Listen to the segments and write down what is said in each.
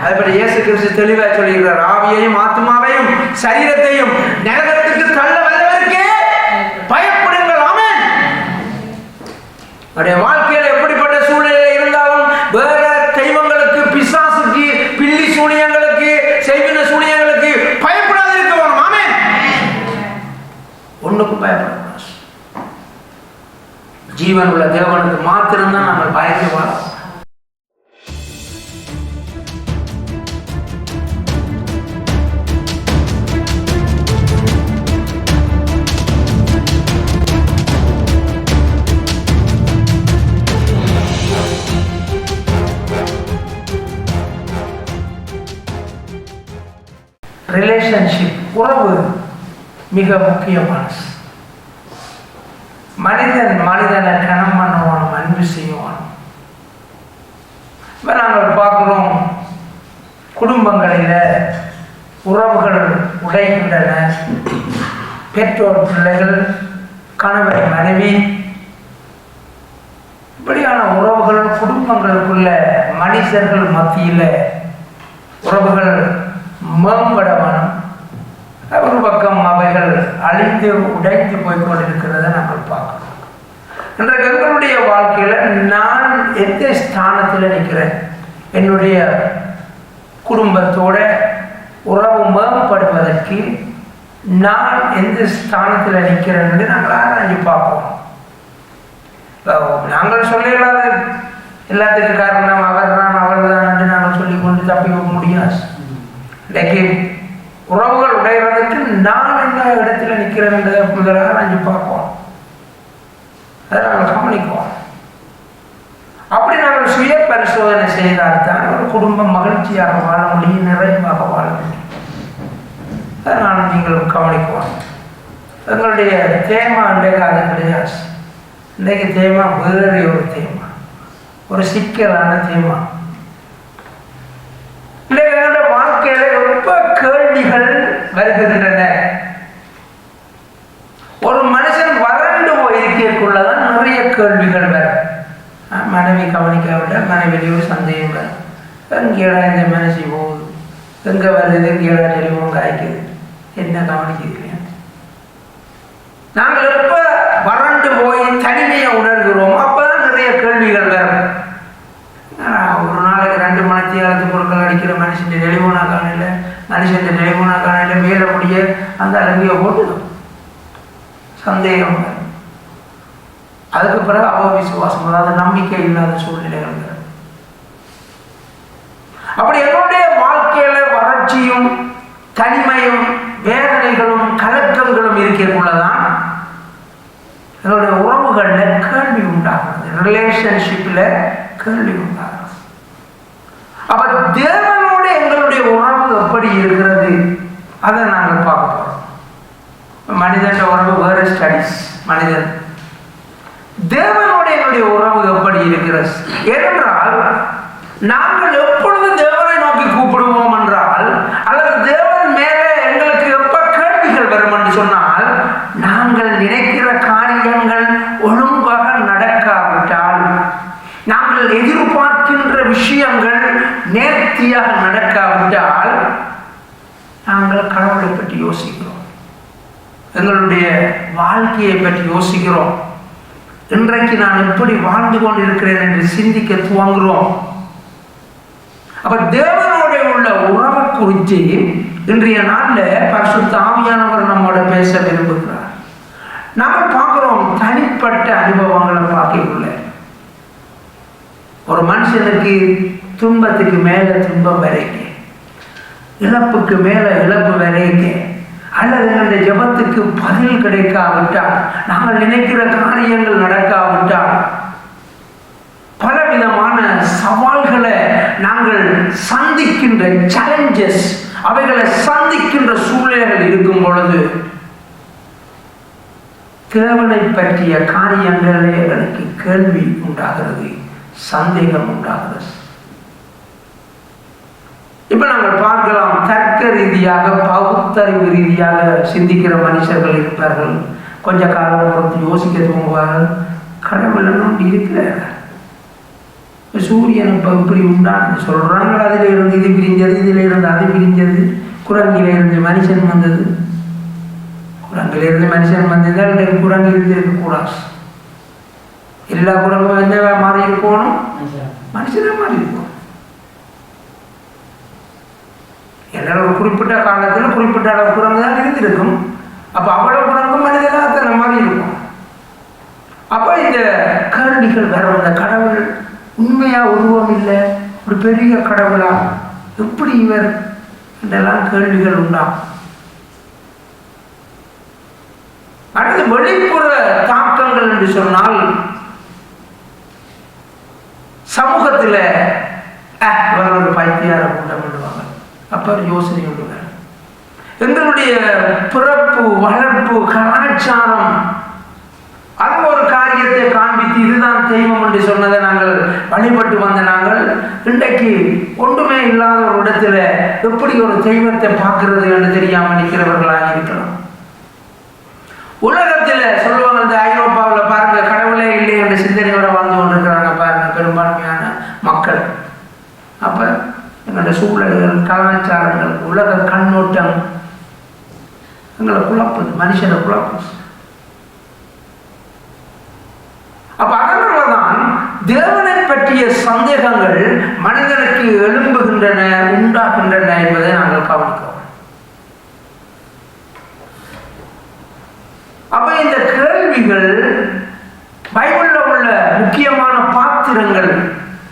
அதுபடி இயேசு கிறிஸ்து தெளிவாக சொல்லியிருக்கிறார், ஆவியையும் ஆத்மாவையும் சரீரத்தையும் நரகத்துக்கு தள்ள வந்தவருக்கே பயப்படுங்கள். ஆமென். அவருடைய வாழ்க்கையில் எப்படிப்பட்ட சூழ்நிலை இருந்தாலும் வேற தெய்வங்களுக்கு, பிசாசுக்கு, பில்லி சூனியங்களுக்கு, செய்வின சூனியங்களுக்கு பயப்படாது இருக்க வேணும். ஆமென். ஒண்ணுக்கும் பயப்படக்கூடாது. ஜீவன் உள்ள தேவனுக்கு மாத்திரம்தான் நாங்கள் பயந்து வாழ. ரிலேஷன்ஷிப், உறவு மிக முக்கியமானது. மனிதனை கனம் பண்ணுவானும், அன்பு செய்வானும். இப்போ நாங்கள் பார்க்குறோம், குடும்பங்களில் உறவுகள் உடைகின்றன. பெற்றோர் பிள்ளைகள், கணவன் மனைவி, இப்படியான உறவுகள் குடும்பங்களுக்குள்ள மனிதர்கள் மத்தியில் உறவுகள் மேம்பட வேணும். ஒரு பக்கம் அவைகள் அழிந்து உடைந்து போய்கொண்டிருக்கிறத நாங்கள் பார்க்கிறோம். இன்றைக்கு எங்களுடைய வாழ்க்கையில் நான் எந்த ஸ்தானத்தில் நிற்கிறேன், என்னுடைய குடும்பத்தோட உறவு மேம்படுவதற்கு நான் எந்த ஸ்தானத்தில் நிற்கிறேன் என்று நாங்கள் ஆராய்ச்சி பார்ப்போம். நாங்கள் சொல்லிடலாத எல்லாத்துக்கும் காரணம் அவர் தான், அவள் தான் என்று நாங்கள் சொல்லி கொண்டு தப்பி முடியாது. இன்றைக்கு உறவுகள் உடைகிறதுக்கு நான் என்ன இடத்துல நிற்கிறேன் என்றதை முதலாக நாங்கள் பார்ப்போம். அதை நாங்கள் கவனிப்போம். அப்படி நாங்கள் சுய பரிசோதனை செய்தால்தான் ஒரு குடும்பம் மகிழ்ச்சியாக வாழ முடியும், நிறைவாக வாழ முடியும். அதை நான் நீங்கள் கவனிப்போம். எங்களுடைய தேமா இன்றைக்கு அது கிடையாது. இன்றைக்கு தேமா வேறு ஒரு தேமா, ஒரு சிக்கலான தேமா. இன்றைக்கு வாழ்க்கையில ரொம்ப கேள்விகள் வருகின்றன. ஒரு மனுஷன் வறண்டு போயிருக்கக்குள்ளதான் நிறைய கேள்விகள் வரும். மனைவி கவனிக்காவிட்ட மனைவியில் ஒரு சந்தேகம் வரும். எங்கேடா இந்த மனசு போகுது, எங்கே வருது, எங்கேடா டெலிஃபோன் காய்க்குது, என்ன கவனிக்குது. நாங்கள் எப்ப வறண்டு போய் தனிமையை உணர்கிறோம், அப்பதான் நிறைய கேள்விகள் வரும். ஒரு நாளைக்கு 2 மணித்தியாலத்து பொருட்கள் அடிக்கிற மனுஷன் டெலிஃபோனா காணையில், மனுஷன் டெலிஃபோனா காணையில் மேல முடிய அந்த அழகிய போட்டுடும். சந்தேகம் வரும். அதுக்கு பிறகு அவவிசுவாசம், அதாவது நம்பிக்கை இல்லாத சூழ்நிலைகள் வரும். அப்படி என்னுடைய வாழ்க்கையில வறட்சியும் தனிமையும் வேதனைகளும் கலக்கங்களும் இருக்கக்குள்ளதான் என்னுடைய உறவுகள்ல கேள்வி உண்டாகிறது, ரிலேஷன்ஷிப்ல கேள்வி உண்டாகிறது. அப்ப தேவனோடு எங்களுடைய உறவு எப்படி இருக்கிறது அதை நாங்கள் பார்க்க போறோம். மனிதன் உறவு வேற ஸ்டடிஸ். மனிதன் தேவனோடு எங்களுடைய உறவு எப்படி இருக்கிறது என்றால், நாங்கள் எப்பொழுது தேவனை நோக்கி கூப்பிடுவோம் என்றால், அல்லது தேவன் மேலே எங்களுக்கு எப்ப கேள்விகள் வரும் என்று சொன்னால், நாங்கள் நினைக்கிற காரியங்கள் ஒழுங்காக நடக்காவிட்டால், நாங்கள் எதிர்பார்க்கின்ற விஷயங்கள் நேர்த்தியாக நடக்காவிட்டால், நாங்கள் கடவுளை பற்றி யோசிக்கிறோம், எங்களுடைய வாழ்க்கையை பற்றி யோசிக்கிறோம். இன்றைக்கு நான் எப்படி வாழ்ந்து கொண்டிருக்கிறேன் என்று சிந்திக்க துவங்குகிறோம். அப்ப தேவனோட உள்ள உறவை குறித்து இன்றைய நாளில் பரிசுத்த ஆவியானவர் நம்மோட பேச விரும்புகிறார். நாம பார்க்கிறோம், தனிப்பட்ட அனுபவங்களை பார்க்கக்குள்ள ஒரு மனுஷனுக்கு துன்பத்துக்கு மேல துன்பம் வரைக்க, இழப்புக்கு மேல இழப்பு வரைக்க, அல்லது எங்களுடைய ஜெபத்துக்கு பதில் கிடைக்காவிட்டால், நாங்கள் நினைக்கிற காரியங்கள் நடக்காவிட்டால், பலவிதமான சவால்களை நாங்கள் சந்திக்கின்ற சேலஞ்சஸ், அவைகளை சந்திக்கின்ற சூழ்நிலைகள் இருக்கும் பொழுது, தேவனை பற்றிய காரியங்களே எங்களுக்கு கேள்வி உண்டாகிறது, சந்தேகம் உண்டாகிறது. இப்ப நாங்கள் பார்க்கலாம், தர்க்க ரீதியாக பகுத்தறிவு ரீதியாக சிந்திக்கிற மனுஷர்கள் இருப்பார்கள். கொஞ்ச காலம் பொறுத்து யோசிக்க துவங்குவார்கள், கடவுள் ஒன்று இருக்கிறார், சூரியன் இப்போ இப்படி உண்டான்னு சொல்கிறாங்க. அதில் இருந்து இது பிரிஞ்சது, இதில் இருந்து அது பிரிஞ்சது, குரங்கில இருந்து மனுஷன் வந்தது, குரங்கில இருந்து மனுஷன் வந்தது. ரெண்டு குரங்கு இருந்து இருக்கக்கூடாது. எல்லா குரங்கும் என்ன மாறி இருக்கணும்? மனுஷனே மாறி இருக்கும். எல்லாரும் ஒரு குறிப்பிட்ட காலத்தில் குறிப்பிட்ட அளவு குரங்கு தான் இருந்திருக்கும். அப்போ அவ்வளவு குரங்கும் மனிதனாக அத்தனை மாதிரி இருக்கும். அப்போ இந்த கேள்விகள் வர அந்த கடவுள் உண்மையா உருவம் இல்லை, ஒரு பெரிய கடவுளா, எப்படி இவர் இதெல்லாம் கேள்விகள் உண்டாகும். அடுத்து வெளிப்புற தாக்கங்கள் என்று சொன்னால் சமூகத்தில் ஒரு பைத்தியார கூட்டம் பண்ணுவாங்க. அப்ப யோசனை உண்டுவாங்க. எங்களுடைய பிறப்பு, வளர்ப்பு, கலாச்சாரம் அது ஒரு காரியத்தை காண்பித்து இதுதான் தெய்வம் என்று சொன்னதை நாங்கள் வழிபட்டு வந்த நாங்கள் இன்றைக்கு ஒன்றுமே இல்லாத ஒரு இடத்துல எப்படி ஒரு தெய்வத்தை பார்க்கிறது என்று தெரியாமல் நிற்கிறவர்களாக இருக்கலாம். உலகத்தில் சொல்லுவாங்க, இந்த ஐரோப்பாவில் பாருங்க கடவுளே இல்லை என்ற சிந்தனையோட வாழ்ந்து கொண்டிருக்கிறாங்க பாருங்க பெரும்பான்மையான மக்கள். அப்ப எங்களோட சூழல்கள், கலாச்சாரங்கள், உலக கண்ணோட்டம் எங்களை குழப்புது, மனுஷனை குழப்புது. அப்ப அதனாலதான் தேவனை பற்றிய சந்தேகங்கள் மனிதனுக்கு எழும்புகின்றன, உண்டாகின்றன என்பதை நாங்கள் கவனிக்கிறோம். அப்ப இந்த கேள்விகள் பைபிள்ல உள்ள முக்கியமான பாத்திரங்கள்,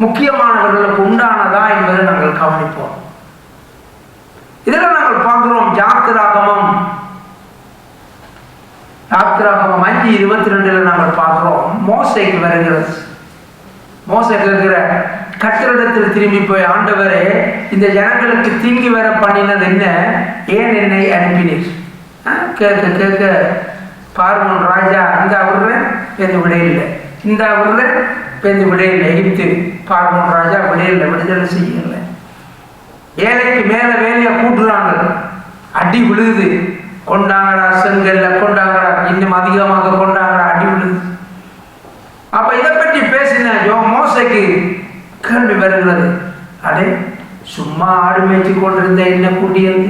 முக்கியமானவர்களுக்கு உண்டானதா என்பதை நாங்கள் கவனிப்போம். இதெல்லாம் நாங்கள் பார்க்கிறோம். யாத்திராகமம் 5:22 நாங்கள் பார்க்கிறோம். மோசேக்கு வருகிறது. மோசே கேட்கிற கர்த்தரிடத்தில் திரும்பி போய், ஆண்டவரே இந்த ஜனங்களுக்கு தீங்கி வர பண்ணினது என்ன, ஏன் என்னை அனுப்பினீர்? கேட்க கேட்க பார்வோன் ராஜா இந்த அவர்ல பேருந்து விடையில்லை, இந்த அவர்ல பேருந்து விடையில்லை. எகிப்து பார்வோன் ராஜா விடையில்லை, விடுதலை செய்யலை. ஏழைக்கு மேல வேலையை கூட்டுறாங்க, அடி விழுகுது. கொண்டாங்கடா செங்கல்ல, கொண்டாங்கடா இன்னும் அதிகமாக கொண்டாங்கடா, அடி விழுகுது. அப்ப இதை பற்றி பேசின மோசைக்கு கேள்வி வருகிறது. அடே சும்மா ஆடு மேய்ச்சி கொண்டிருந்த என்ன கூட்டியது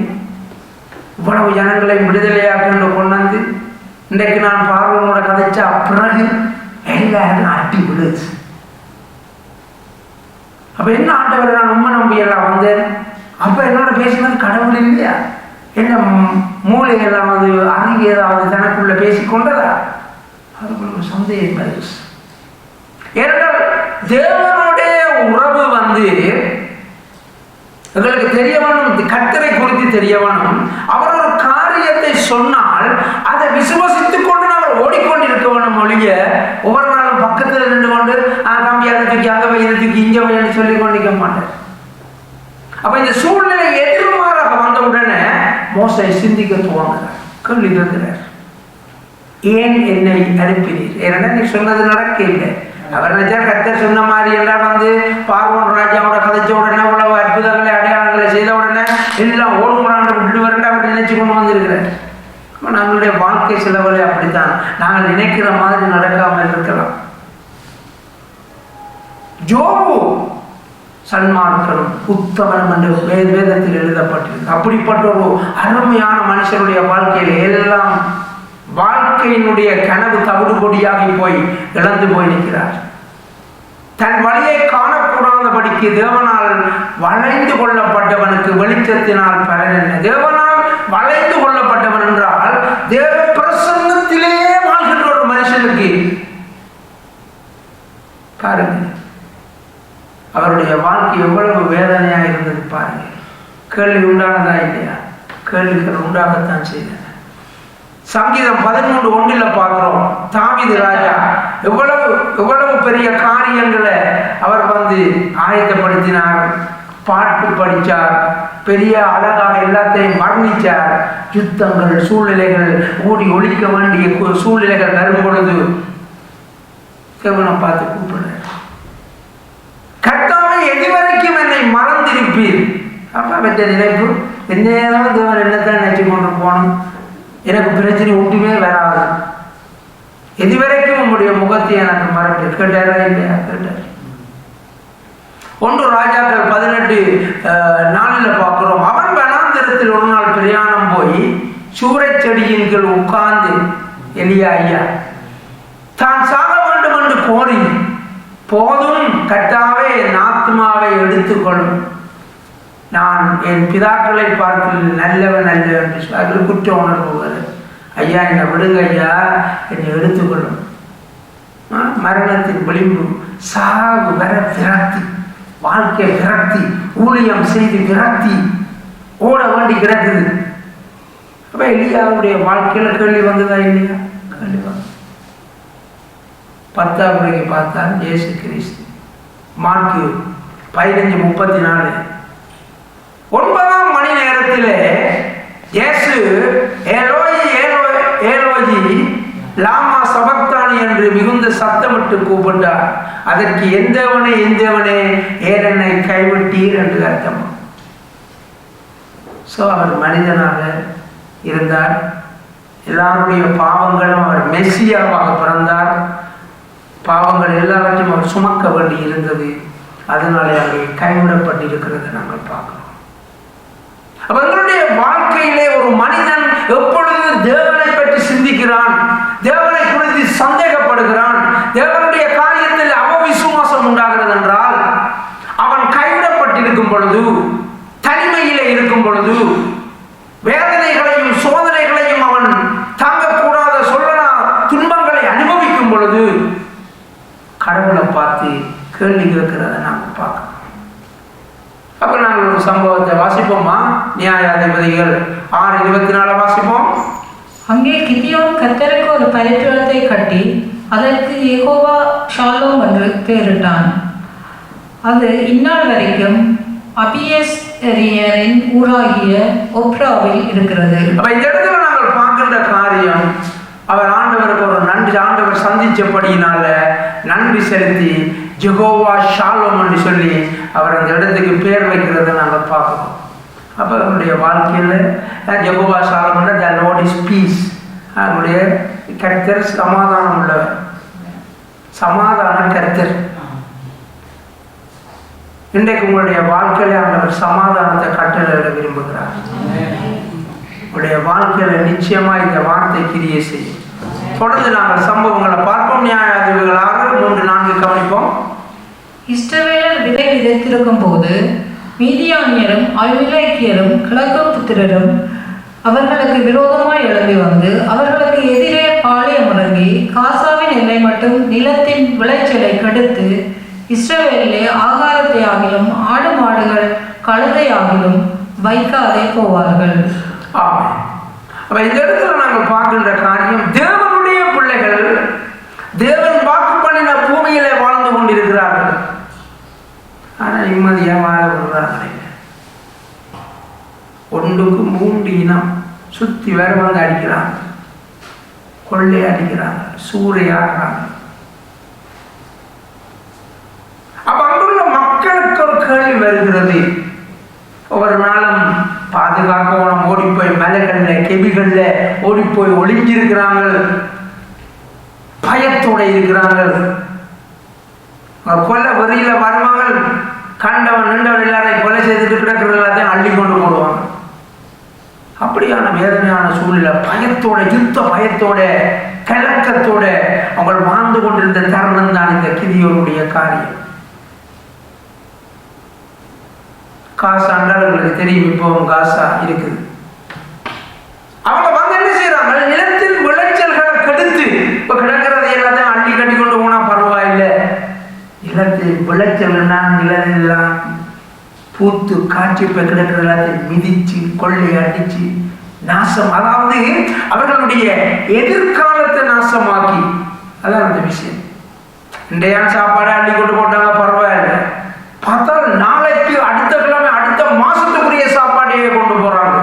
இவ்வளவு ஜனங்களை விடுதலையாக கொண்டாந்து இன்றைக்கு நான் பார்வனோட கதைச்சா பிறகு எல்லாரும் அடி விழுது. அப்ப என்ன ஆண்டவர், நான் உண்மை நம்பி எல்லாம் வந்தேன். அப்ப என்னோட பேசினது கடவுள் இல்லையா? என்ன மூளை ஏதாவது அறிவு ஏதாவது தனக்குள்ள பேசிக்கொண்டதா? அதுக்குள்ள சந்தேகம். ஏனென்றால் தேவனுடைய உறவு எங்களுக்கு தெரிய வேணும், கர்த்தரை குறித்து தெரிய வேணும். அவர் ஒரு காரியத்தை சொன்னால் அதை விசுவசித்துக் கொண்டு நாங்கள் ஓடிக்கொண்டிருக்க வேணும். ஒழிய ஒவ்வொரு நாளும் பக்கத்தில் நின்று கொண்டு தம்பி அதை தூக்கி அங்கே போய் இதை தூக்கி இங்கே போய் சொல்லி கொண்டிருக்க மாட்டேன். அப்ப இந்த சூழ்நிலை எதிர்மாறாக வந்த உடனே மோசே சிந்திக்க துவங்குகிறார், கேள்வி கேட்கிறார். ஏன் என்னை அனுப்பினீர்? ஏன்னா நீ சொன்னது நடக்க இல்லை. அவர் நினைச்சா கர்த்தர் சொன்ன மாதிரி எல்லாம் பார்வோன் ராஜாவோட கதைச்ச உடனே உழவு அற்புதங்களை அடையாளங்களை செய்த உடனே எல்லாம் ஓடுமுறாண்டு விட்டு வரண்டு அவர் நினைச்சு கொண்டு வந்திருக்கிறார். நம்மளுடைய வாழ்க்கை செலவுகளை அப்படித்தான், நாங்கள் நினைக்கிற மாதிரி நடக்காமல் இருக்கலாம். ஜோபு சன்மார்க்கனும் உத்தமனும் என்று வேதத்தில் எழுதப்பட்டிருக்கு. அப்படிப்பட்ட ஒரு அருமையான மனுஷனுடைய வாழ்க்கையில் எல்லாம் வாழ்க்கையினுடைய கனவு தவிடுபொடியாகி போய் இழந்து போய் நிற்கிறார். தன் வழியை காணக்கூடாதபடிக்கு தேவனால் வளைந்து கொள்ளப்பட்டவனுக்கு வெளிச்சத்தினால் பலன் என்ன? தேவனால் வளைந்து கொள்ளப்பட்டவன் என்றால் தேவ பிரசன்னத்திலே வாழ்கின்ற ஒரு மனுஷனுக்கு பாருங்க, அவருடைய வாழ்க்கை எவ்வளவு வேதனையா இருந்தது பாருங்க. கேள்வி உண்டானதா இல்லையா? கேள்விகள் உண்டாகத்தான் செய்தன. சங்கீதம் 13:1 பார்க்கிறோம். தாவீது ராஜா எவ்வளவு பெரிய காரியங்களை அவர் ஆயத்தப்படுத்தினார், பாட்டு படித்தார், பெரிய அழகாக எல்லாத்தையும் வர்ணித்தார். யுத்தங்கள், சூழ்நிலைகள், ஓடி ஒழிக்க வேண்டிய சூழ்நிலைகள் வரும் பொழுது தேவனை பார்த்து கூப்பிடுறார், கர்த்தாவே எதுவரைக்கும் என்னை மறந்திருப்பீர்? அப்பா பெற்ற நினைப்பு, என்னதான் தேவன் என்னத்தான் நினைச்சு கொண்டு போனோம், எனக்கு பிரச்சனை ஒன்றுமே வராது, எதுவரைக்கும் உங்களுடைய முகத்தை எனக்கு மறந்து கேட்டாரா இல்லையா? கேட்டார். 1 ராஜாக்கள் 18:4 பார்க்கிறோம். அவன் வனாந்திரத்தில் ஒரு நாள் பிரயாணம் போய் சூறைச் செடியின் கீழ் உட்கார்ந்து எலியா ஐயா தான் சாக வேண்டும் என்று கோரி, போதும் கர்த்தாவே என் ஆத்மாவை எடுத்துக்கொள்ளும், நான் என் பிதாக்களை பார்த்து நல்லவன் அல்ல என்று அதில் குற்ற உணர்வு வருது. ஐயா என்னை விடுங்க ஐயா, என்னை எடுத்துக்கொள்ளும். மரணத்தின் விளிம்பு, சாவு வர விரக்தி, வாழ்க்கை விரக்தி, ஊழியம் செய்து விரக்தி, ஓட வேண்டி கிடக்குது. அப்ப எலியாவுடைய வாழ்க்கையில கேள்வி வந்ததா இல்லையா? கேள்வி வந்து 10ஆம் முறைக்கு பார்த்தால் இயேசு கிறிஸ்து மார்க்கு 15:34 9ஆம் மணி நேரத்திலே இயேசு ஏலோயி ஏலோயி லாமா சபக்தானி என்று மிகுந்த சத்தமிட்டு கூப்பிட்டார். அதற்கு எந்தவனே எந்தவனே ஏன் என்னை கைவிட்டீர் என்று அர்த்தம். அவர் மனிதனாக இருந்தார். எல்லாருடைய பாவங்களும் அவர் மெஸ்ஸியாவாக பிறந்தார். பாவங்கள் எல்லாவற்றையும் அவர் சுமக்க வேண்டி இருந்தது. அதனாலே அவர் கைவிடப்பட்டிருக்கிறத நாங்கள் பார்க்கிறோம். அவர்களுடைய வாழ்க்கையிலே ஒரு மனிதன் எப்பொழுது தேவனை பற்றி சிந்திக்கிறான், தேவனை குறித்து சந்தேகப்படுகிறான், தேவனுடைய காரியத்தில் அவவிசுவாசம் உண்டாகிறது என்றால், அவன் கைவிடப்பட்டிருக்கும் பொழுது, தனிமையிலே இருக்கும் பொழுது, வேதனைகளையும் சோதனைகளையும் அவன் தாங்கக்கூடாத சொல்லனா துன்பங்களை அனுபவிக்கும் பொழுது கடவுளை பார்த்து கேள்வி கேட்கிறத நாங்கள் பார்க்கிறோம். அப்ப நாங்கள் ஒரு சம்பவத்தை வாசிப்போமா? நியாயாதிபதிகள் 6:24 வாசிப்போம். அங்கே கிதியோன் கர்த்தருக்கு ஒரு பலிபீடத்தை கட்டி அதற்கு யெகோவா ஷாலோம் என்று பெயரிட்டான். அது இந்நாள் வரைக்கும் அபியேஸ்ரியரின் ஊராகிய ஒப்ராவில் இருக்கிறது. அப்ப இந்த இடத்துல நாங்கள் பார்க்கின்ற காரியம், அவர் ஆண்டவருக்கு ஒரு நன்றி, ஆண்டவர் சந்திச்சபடியினால நன்றி செலுத்தி ஜெகோவா ஷாலோம் என்று சொல்லி அவர் அந்த இடத்துக்கு பேர் வைக்கிறத நாங்கள் பார்க்கிறோம். அப்போ அவருடைய வாழ்க்கையில் Jehovah Shalom the Lord is peace, அவருடைய கர்த்தர் சமாதானம் உள்ளவர், சமாதான கர்த்தர். இன்றைக்கு உங்களுடைய வாழ்க்கையில அவர் சமாதானத்தை கட்டளையிட விரும்புகிறார். உங்களுடைய வாழ்க்கையில நிச்சயமா இந்த வார்த்தை கிரியை செய்யும். தொடர்ந்து நாங்கள் சம்பவங்களை பார்ப்போம். நியாயாதிபதிகள் 6:3-4 கவனிப்போம். இஸ்ரவேலர் விதை விதைத்திருக்கும் போது மீதியானியரும் அவிலேக்கியரும் கிழக்கு புத்திரரும் அவர்களுக்கு விரோதமாய் எழும்பி வந்து அவர்களுக்கு எதிரே பாளையம் இறங்கி காசாவின் எல்லை மட்டும் நிலத்தின் விளைச்சலை கெடுத்து இஸ்ரவேலிலே ஆகாரத்தை ஆகிலும் ஆடு மாடுகள் கழுதை ஆகிலும் வைக்காதே போவார்கள். அப்ப இந்த இடத்துல நாங்கள் பார்க்கின்ற காரியம், தேவனுடைய பிள்ளைகள் தேவன் வாக்கு பண்ணின பூமியிலே வாழ்ந்து கொண்டிருக்கிறார்கள். ஆனா நிம்மதியா வாழ விடுறார்கள். 1க்கு 3 இனம் சுத்தி வேற வந்து அடிக்கிறாங்க, கொள்ளை அடிக்கிறாங்க, சூறையாடுறாங்க. அப்ப அங்குள்ள மக்களுக்கு ஒரு கேள்வி வருகிறது. ஒவ்வொரு நாளும் பாதுகாக்க ஓடிப்போய் மலைகள்ல கெபிகள்ல ஓடிப்போய் ஒளிஞ்சிருக்கிறாங்க, பயத்தோட இருக்கிறாங்க. கொலை வெறியில வருவாங்க, கண்டவன் நின்றவன் எல்லாரையும் கொலை செய்துட்டு கிடக்கிற எல்லாத்தையும் அள்ளி கொண்டு போடுவாங்க. அப்படியான வேதனையான சூழ்நிலை, பயத்தோட, யுத்த பயத்தோட, கலக்கத்தோட அவங்க வாழ்ந்து கொண்டிருந்த தருணம் தான் இந்த கிதியோனுடைய காரியம். காசா அன்றவர்களுக்கு தெரியும், இப்போ காசா இருக்குது. அவங்க வந்து என்ன செய்யறாங்க, நிலத்தின் விளைச்சல்களை கெடுத்து இப்ப கிடக்கிறத எல்லாத்தையும் அள்ளி கட்டி கொண்டு போனா பரவாயில்லை. நிலத்தின் விளைச்சல்னா நிலெல்லாம் பூத்து காட்சி இப்ப கிடக்கிற எல்லாத்தையும் மிதிச்சு கொள்ளை அடிச்சு நாசம், அதாவது அவர்களுடைய எதிர்காலத்தை நாசமாக்கி. அதான் அந்த விஷயம். இன்றைய சாப்பாடு அள்ளி கொண்டு போட்டாங்க பரவாயில்லை, பார்த்தால் நாளைக்கு அடுத்த கிழமை அடுத்த மாசத்துக்குரிய சாப்பாட்டையே கொண்டு போறாங்க.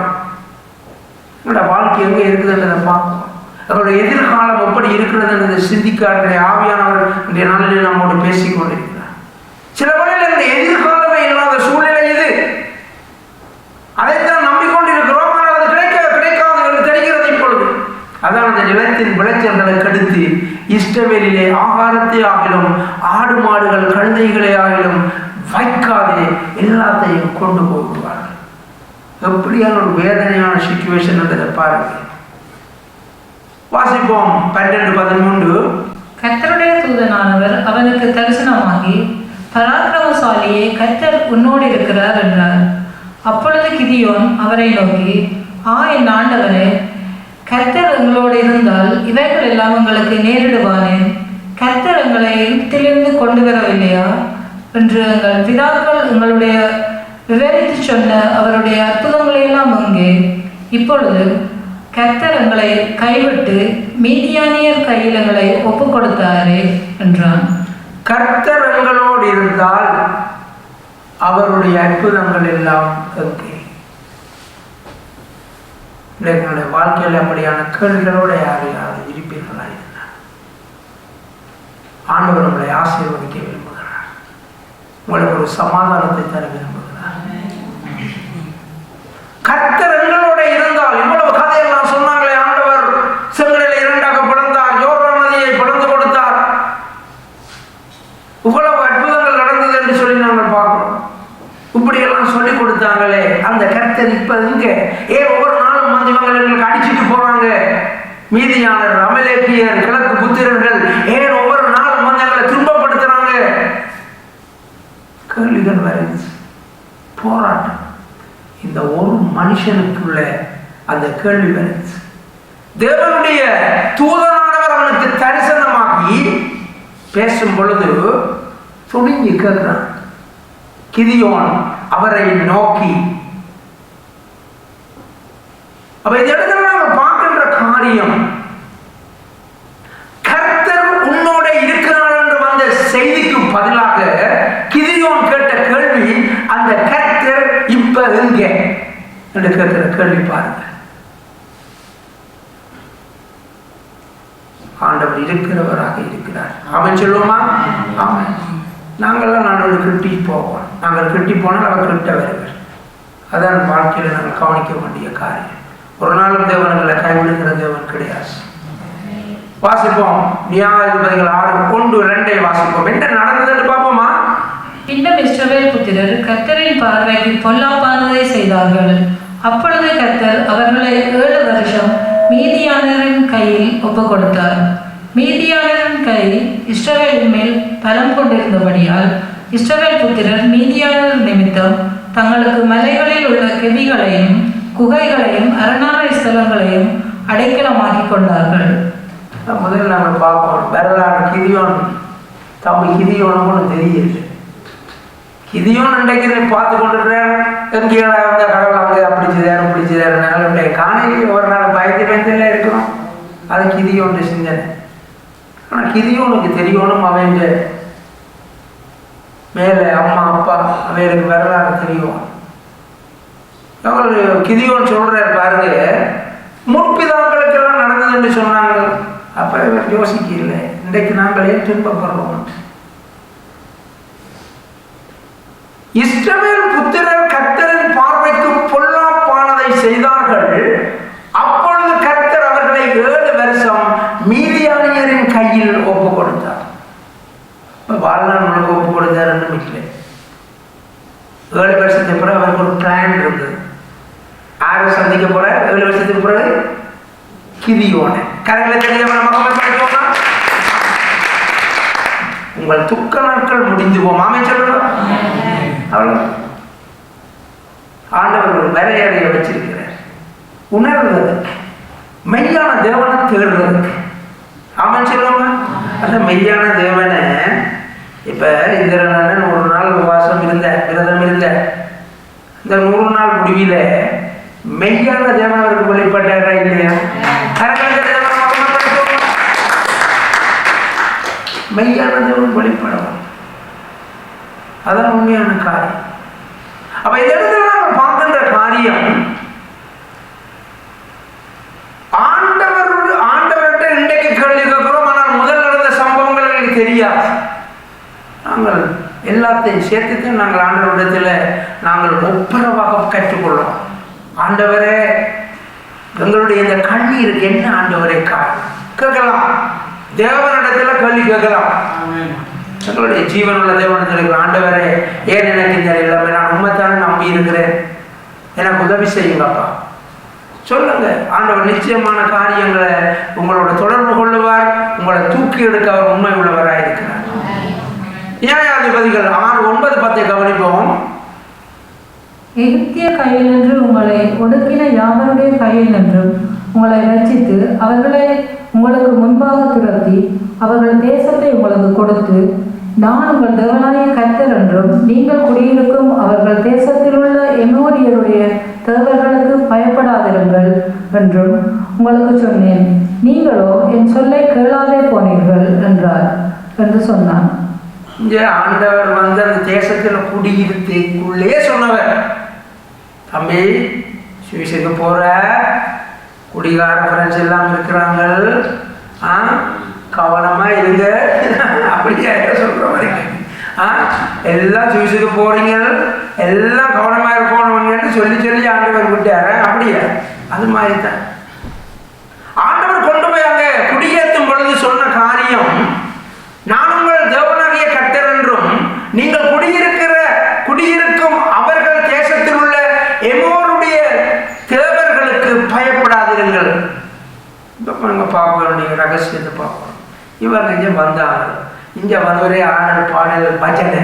என்னோட வாழ்க்கை எங்க இருக்குதுன்றதை பார்ப்போம். அவருடைய எதிர்காலம் எப்படி இருக்கிறது சிந்திக்காருடைய ஆவியானவர் இன்றைய நாளில் நம்மோடு பேசிக் கொண்டிருக்கிறார். சில வேளையில் இந்த எதிர்காலமே இல்லாத சூழ்நிலை இது, அதைத்தான் நம்பிக்கொண்டிருக்கிறோம். ஆனால் அது கிடைக்காது என்று தெரிகிறது இப்பொழுது. அதான் அந்த நிலத்தின் விளைச்சல்களை கெடுத்து இஸ்ரவேலிலே ஆகாரத்தை ஆகிலும் ஆடு மாடுகள் கழுதைகளை ஆகிலும் வைக்காதே எல்லாத்தையும் கொண்டு போடுவார்கள். எப்படியான ஒரு வேதனையான சிச்சுவேஷன் பாருங்க. வாசிப்போம் 12:13. கர்த்தருடைய தூதனானவர் அவனுக்கு தரிசனமாகி, பராக்கிரமசாலியே, கர்த்தர் உன்னோடு இருக்கிறார் என்றார். அப்பொழுது கிதியோன் அவரை நோக்கி, என் ஆண்டவரே, கர்த்தர் எங்களோடு இருந்தால் இவைகள் எல்லாம் எங்களுக்கு நேரிடுவானேன்? கர்த்தர் எங்களை எகிப்திலிருந்து கொண்டு வரவில்லையா என்று எங்கள் பிதாக்கள் எங்களுடைய விவரித்து சொன்ன அவருடைய அற்புதங்களை எல்லாம் அங்கே. இப்பொழுது கர்த்தர் எங்களை கைவிட்டு மீதியானியர் கையில் எங்களை ஒப்பு கொடுத்தாரே என்றான். கர்த்தர் எங்களோடு இருந்தால் அவருடைய அற்புதங்கள் எல்லாம் எங்கே? எங்களுடைய வாழ்க்கையில் அப்படியான கேள்விகளோட யாரையாவது இருப்பீர்களா? ஆண்டவர் உங்களை ஆசீர்வதிக்க விரும்புகிறார். உங்களுக்கு ஒரு சமாதானத்தை தர விரும்புகிறார். கர்த்தர் எங்களோட இருந்தால், இவ்வளவு கதையெல்லாம் சொன்னாங்களே, ஆண்டவர் செங்கடலை இரண்டாக பிளந்தார், யோர்தான் நதியை பிளந்து கொடுத்தார், இவ்வளவு அற்புதங்கள் நடந்தது என்று சொல்லி நாங்கள் பார்க்கிறோம். இப்படியெல்லாம் சொல்லி கொடுத்தாங்களே, அந்த கர்த்தர் இப்ப இங்க ஏன் ஒவ்வொரு நாளும் வந்து இவங்க எங்களுக்கு அடிச்சுட்டு போறாங்க? மீதியானர், அமலேக்கியர், கிழக்கு புத்திரர்கள் ஏன் ஒவ்வொரு நாளும் வந்து எங்களை துன்பப்படுத்துறாங்க? கேள்விகள் வருது, போராட்டம். இந்த ஒரு மனுஷனுக்குள்ள அந்த கேள்வி வருது. தேவனுடைய தூதனானவர் அவனுக்கு தரிசனமாகி பேசும் பொழுது துணிஞ்சு கேட்கிறான். கிதியோன் அவரை நோக்கி, அப்ப இந்த இடத்துல நாங்கள் பார்க்கின்ற காரியம், கர்த்தர் உன்னோட இருக்கிறார் என்று வந்த செய்திக்கு பதிலாக கிதியோன் கேட்ட கேள்வி, அந்த கர்த்தர் இப்ப எங்க என்று கேட்கிற கேள்வி பாருங்க. ஆண்டவர் இருக்கிறவராக இருக்கிறார். அவன் சொல்லுவோமா? அவன் நாங்கள்லாம் நாங்கள் கிட்டி போவோம். நாங்கள் கிட்டி போனால் அவர் கிட்ட வருவார். அதான் வாழ்க்கையில் நாங்கள் கவனிக்க வேண்டிய காரியம். ஒரு நாளும் தேவன்களை கைவிடுகிற தேவன் கிடையாது. வாசிப்போம் நியாயாதிபதிகள் 6:1-2 வாசிப்போம். என்ன நடந்ததுன்னு பார்ப்போமா? பின்னும் இஸ்ரவேல் புத்திரர் கர்த்தரின் பார்வைக்கு பொல்லாப்பானதை செய்தார்கள். அப்பொழுது கர்த்தர் அவர்களை 7 வருஷம் மீதியானரின் கையில் ஒப்பு கொடுத்தார். மீதியானரின் கை இஸ்ரவேலின் மேல் பலம் கொண்டிருந்தபடியால் இஸ்ரவேல் புத்திரர் மீதியானர் நிமித்தம் தங்களுக்கு மலைகளில் உள்ள கெபிகளையும் குகைகளையும் அரணாலை ஸ்தலங்களையும் அடைக்கலமாக்கி கொண்டார்கள். முதல்ல நாங்கள் பார்ப்போம் வரலாறு. கிதியோன் தம்பி கிதியோனும் கூட தெரியல. கிதியோன் இன்றைக்கு பார்த்து கொண்டிருக்கிறார். எங்கேயா வந்த கடவுள் அவங்க பிடிச்சதாரு காணையில் ஒரு நாள் பயத்தில் இருக்கிறோம். அது கிதியோன் சிந்தனை. ஆனால் கிதியோனுக்கு தெரியணும் அவன் மேலே அம்மா அப்பா அவங்களுக்கு வரலாறு தெரியும். கிதியோன் சொல்றார் பாருங்க, முற்பிதாக்களுக்கெல்லாம் நடந்தது என்று சொன்னாங்க. அப்ப இவர் யோசிக்கல, இன்றைக்கு நாங்கள் ஏன் துன்பப்படுறோம்? இஸ்ரவேல் புத்திரர் கர்த்தரின் பார்வைக்கு பொல்லாப்பானதை செய்தார்கள். அப்பொழுது கர்த்தர் அவர்களை 7 வருஷம் மீதியானியரின் கையில் ஒப்பு கொடுத்தார். வாழ்நாள் முழுக்க ஒப்பு கொடுத்தார் என்று இல்லை. 7 வருஷத்துக்கு பிறகு அவருக்கு ஒரு பிளான் இருந்தது. யாரை சந்திக்க போற? 7 வருஷத்துக்கு பிறகு கிதியோனை. கரைகளை தெரியாம உங்கள் துக்க நாட்கள் முடிந்து போம். ஆமே சொல்லுங்க. அவ்வளவு ஆண்டவர் ஒரு வரையறையை வச்சிருக்கிறார். உணர்வதற்கு, மெய்யான தேவனை தேடுறதுக்கு. ஆமாம் சொல்லுவாங்க. அந்த மெய்யான தேவனை இப்ப இந்திரன் ஒரு நாள் விரதம் இருந்த இந்த 100 நாள் முடிவில மெய்யான தேவன் அவருக்கு வெளிப்பட்டாரா இல்லையா? மெய்யான தேவன் வெளிப்படவும், அதான் உண்மையான காரியம். அப்ப இந்த இடத்துல நம்ம பார்க்கின்ற காரியம், ஆண்டவர்கிட்ட இன்றைக்கு கேள்வி கேட்கிறோம். ஆனால் முதல் நடந்த சம்பவங்கள் எனக்கு தெரியாது. நாங்கள் எல்லாத்தையும் சேர்த்துட்டு நாங்கள் ஆண்டவரிடத்தில் நாங்கள் ஒப்புரவாக கற்றுக்கொள்வோம். ஆண்டவரே, எங்களுடைய இந்த கண்ணீருக்கு என்ன ஆண்டவரே காரணம் கேட்கலாம். தேவனிடத்துல கேள்வி கேட்கலாம். எங்களுடைய ஜீவனுள்ள தேவனத்தில் இருக்கிற ஆண்டவரே, ஏன் எனக்கு இந்த நிலைமை, நான் உண்மைத்தானே நம்பி இருக்கிறேன், எனக்கு உதவி செய்யுங்கப்பா சொல்லுங்க. ஆண்டவர் நிச்சயமான காரியங்களை உங்களோட தொடர்பு கொள்ளுவார். உங்களை தூக்கி எடுக்க அவர் உண்மை உள்ளவராக இருக்கிறார். நியாயாதிபதிகள் 6:9-10 கவனிப்போம். எகிப்திய கையில் நின்று உங்களை ஒடுக்கின யாவருடைய கையில் நின்றும் உங்களை ரட்சித்து அவர்களை உங்களுக்கு முன்பாக துரத்தி அவர்கள் தேசத்தை உங்களுக்கு கொடுத்து, நான் உங்கள் தேவனாகிய கர்த்தர் என்றும் நீங்கள் குடியிருக்கும் அவர்கள் தேசத்தில் உள்ள எமோரியருடைய தேவர்களுக்கு பயப்படாதிருங்கள் என்றும் உங்களுக்கு சொன்னேன். நீங்களோ என் சொல்லை கேளாதே போனீர்கள் என்றார் என்று சொன்னான். இங்கே ஆண்டவர் அந்த தேசத்தில் குடியிருத்துக்குள்ளே சொன்னவர், தம்பி சுவிசுக்கு போற குடிகார ஃப்ரெண்ட்ஸ் எல்லாம் இருக்கிறாங்க, கவனமா இருங்க அப்படியே சொல்ற மாதிரி. எல்லாம் சுவிசுக்கு போறீங்க, எல்லாம் கவனமா இருக்கணும்னு சொல்லி சொல்லி ஆண்டவர் விட்டாரு. அப்படியே அது மாதிரி தான் ஆண்டவர் கொண்டு போய் அங்க குடியேற்றும் பொழுது சொன்ன காரியம், நான் உங்கள் தேவனாகிய கர்த்தர் என்றும் நீங்கள் குடியிருக்கும் அவர்கள் தேசத்தில் உள்ள எமோருடைய தேவர்களுக்கு பயப்படாதீர்கள். இப்போ பார்க்க வேண்டிய ரகசியத்தை பார்க்கணும். இவங்க இங்கே வந்தாங்க, இங்கே வந்தவரே ஆடல் பாடல் பஜனை,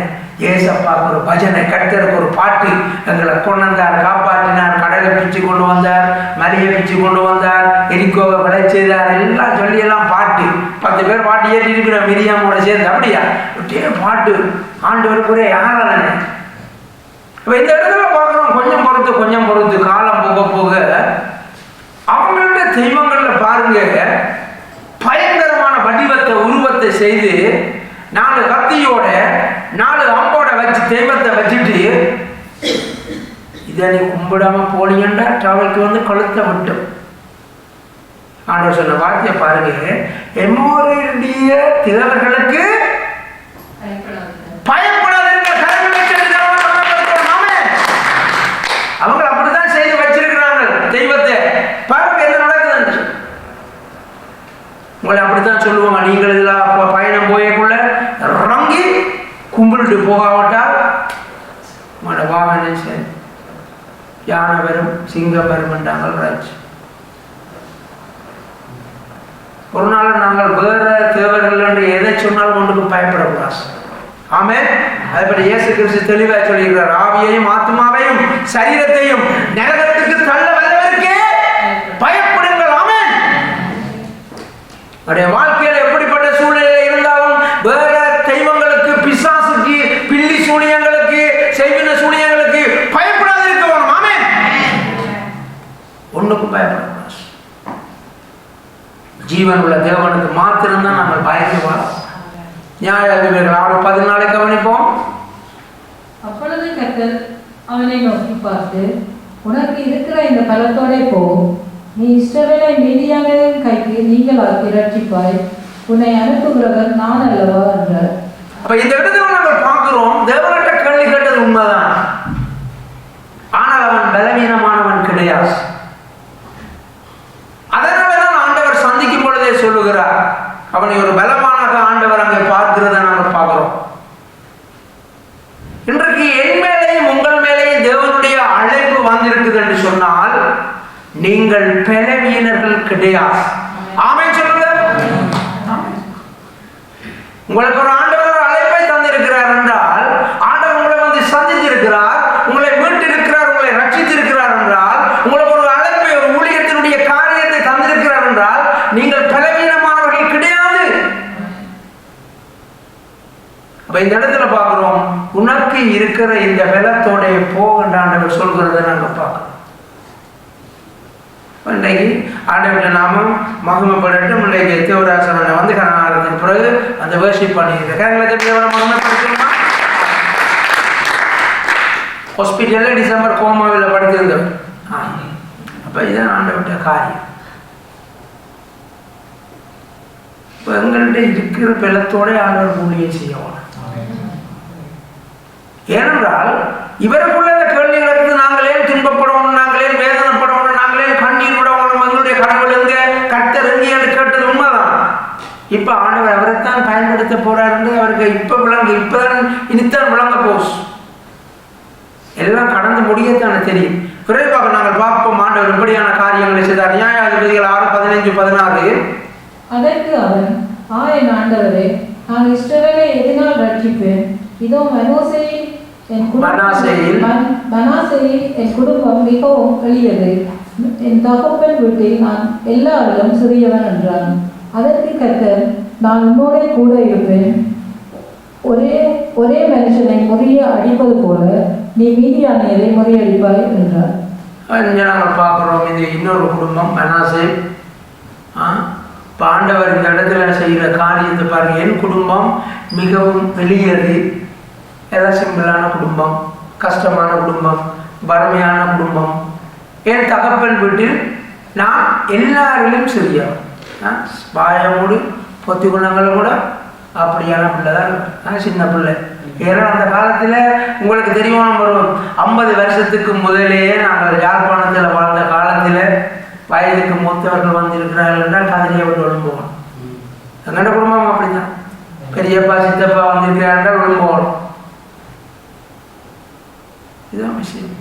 ஏசப்பாக்கு ஒரு பஜனை, கர்த்தருக்கு ஒரு பாட்டு, எங்களை கொண்டு வந்தார், காப்பாற்றினார், கடலை பிச்சு கொண்டு வந்தார், மலையை பிச்சு கொண்டு வந்தார், எரிக்கோவை விளை செய்தார், எல்லாம் சொல்லி எல்லாம் பாட்டு. 10 பேர் பாட்டு ஏற்றி இருக்கிற மிரியாமோட சேர்ந்து. அப்படியா ஒட்டே பாட்டு ஆண்டவருக்குரிய ஆராதனை. இப்போ இந்த இடத்துல பார்க்குறோம், கொஞ்சம் பொறுத்து காலம் போக போக அவங்கள்ட்ட தெய்வங்கள்ல பாருங்க, பயங்கரமான வடிவத்தை உருவத்தை செய்து 4 கத்தியோட 4 அம்போட வச்சு தெய்வத்தை வச்சுட்டு, இதை நீ கும்பிடாம போனீங்கன்னா அவளுக்கு வந்து கழுத்தை விட்டும். ஆண்டவர் சொன்ன வார்த்தையை பாருங்க, எமோருடைய தேவர்களுக்கு அவங்க அப்படித்தான் செய்து வச்சிருக்கிறாங்க தெய்வத்தை. பாருங்க என்ன நடக்குது. உங்களை அப்படித்தான் சொல்லுவாங்க, நீங்கள் இதெல்லாம் பயணம் போயக்குள்ள ரங்கி கும்பிட்டு போகாவிட்டால் உங்களோட வாகன சரி யானை வரும், சிங்கம் வரும் என்றாங்கள். ராஜ் ஒரு நாள் நாங்கள் வேற தேவர்கள் என்று எதை சொன்னாலும் ஒன்றுக்கும் பயப்படக்கூடாது. ஆமென். அதுபடி இயேசு கிறிஸ்து தெளிவாக சொல்லியிருக்கிறார், ஆவியையும் ஆத்மாவையும் சரீரத்தையும் நரகத்துக்கு தள்ள வல்லவருக்கே பயப்படுங்கள். ஆமென். நம்முடைய வாழ்க்கையில் எப்படிப்பட்ட சூழ்நிலை இருந்தாலும் வேற தெய்வங்களுக்கு, பிசாசுக்கு, பில்லி சூனியங்களுக்கு, செய்வின சூனியங்களுக்கு பயப்படாது இருக்க வேணும். ஆமென். ஒண்ணுக்கும் பயப்படக்கூடாது. ஜீவன் உள்ள தேவனுக்கு மாத்திரம்தான் நாங்கள் பயந்து வாழ. நியாயாதிபதிகள் 6:14 கவனிப்போம். அப்பொழுது கர்த்தர் அவனை நோக்கி பார்த்து, உனக்கு இருக்கிற இந்த பலத்தோட போ, நீ இஸ்ரவேலை மீதியானவரின் கைக்கு நீங்களாக்கி ரட்சிப்பாய், உன்னை அனுப்புகிறவர் நான் அல்லவா என்றார். அப்ப இந்த இடத்துல நாங்கள் பார்க்கிறோம், தேவன்கிட்ட கேள்வி கேட்டது உண்மைதான், ஆனால் அவன் பலவீனமானவன் கிடையாது. அதனாலதான் ஆண்டவர் சந்திக்கும் பொழுதே சொல்லுகிறார், அவனை ஒரு பலமான ஆண்டவர் அங்கே பார்க்கிறத நாங்கள் பார்க்கிறோம். இன்றைக்கு என் மேலேயும் உங்கள் மேலேயும் தேவனுடைய அழைப்பு வந்திருக்குது என்று சொன்னால் நீங்கள் பலவீனர்கள் கிடையாது. ஆமென் சொல்லுங்க. உங்களுக்கு ஒரு ஆண்டவர் ஒரு அழைப்பை தந்திருக்கிறார் என்றால், ஆண்டவர் உங்களை வந்து சந்தித்திருக்கிறார், உங்களை மீட்டிருக்கிறார், உங்களை ரட்சித்திருக்கிறார் என்றால், உங்களுக்கு ஒரு அழைப்பை, ஒரு ஊழியத்தினுடைய காரியத்தை தந்திருக்கிறார் என்றால் நீங்கள் பலவீனமானவர்கள் கிடையாது. அப்ப இந்த இடத்துல பார்க்கிறோம், உனக்கு இருக்கிற இந்த பலத்தோட போகின்ற ஆண்டவர் சொல்கிறத நாங்கள் பார்க்கிறோம். இன்றைக்கு ஆண்டவர்கிட்ட நாமும் மகிமைப்படட்டும். இன்றைக்கு தேவராசனை வந்து கனகாலத்தின் பிறகு அந்த வேர்ஷிப் பண்ணியிருக்கேன். மகிமைப்படுத்தணுமா? ஹாஸ்பிட்டல்ல டிசம்பர் கோமாவில் படுத்திருந்தவர். அப்ப இதுதான் ஆண்டவர்கிட்ட காரியம். இப்போ எங்கள்கிட்ட இருக்கிற பலத்தோட ஆண்டவர் ஊழியம் செய்யணும். ஏனென்றால் இவருக்குள்ள இந்த கேள்விகளுக்கு நாங்களே துன்பப்படணும், நாங்களே வேதனைப்படணும், நாங்களே கண்ணீர் விடணும், எங்களுடைய கடவுள் எங்க, கர்த்தர் எங்க என்று கேட்டது உண்மைதான். இப்ப ஆண்டவர் அவரைத்தான் பயன்படுத்த போறாரு. அவருக்கு இப்பதான் இனித்தான் விளங்க போஸ். எல்லாம் கடந்து முடியத்தானே தெரியும். விரைவாக நாங்கள் பார்ப்போம் ஆண்டவர் இப்படியான காரியங்களை செய்தார். நியாயாதிபதிகள் 6:15-16. அதற்கு அவன், என் ஆண்டவரே, நான் இஸ்ரவேலை எதனால் ரட்சிப்பேன்? இதோ மனாசேயில் என் குடும்பம் மிகவும் எளியது. என் தகப்பன் வீட்டில் நான் எல்லாரிலும் சிறியவன் என்றான். அதற்கு கர்த்தர், நான் உன்னோட கூட இருப்பேன். ஒரே மனுஷனை முறிய அடிப்பது போல நீ மீதியானியரை முறியடிப்பாய் என்றார். நாங்கள் பார்க்குறோம், இது இன்னொரு குடும்பம் மனாசே. ஆண்டவர் இந்த இடத்துல செய்கிற காரியத்தை பாருங்க. என் குடும்பம் மிகவும் எளியது, ஏதாவது சிம்பிளான குடும்பம், கஷ்டமான குடும்பம், வறுமையான குடும்பம். என் தகப்பன் வீட்டில் நான் எல்லாரிலும் சிறியவன். பாயமோடு பொத்தி குணங்களை கூட அப்படியான பிள்ளை தான், சின்ன பிள்ளை. ஏன்னா அந்த காலத்தில் உங்களுக்கு தெரியும், ஒரு 50 வருஷத்துக்கு முதலேயே நாங்கள் யாழ்ப்பாணத்தில் வாழ்ந்த காலத்தில் வயதுக்கு மூத்தவர்கள் வந்திருக்கிறார்கள் என்றால் கதிரியை விட்டு ஒழுங்குவோம். எங்களோட குடும்பம் அப்படிதான். பெரியப்பா சித்தப்பா வந்திருக்கிறார்கள் ஒழுங்குவோம். இதுதான் விஷயம்.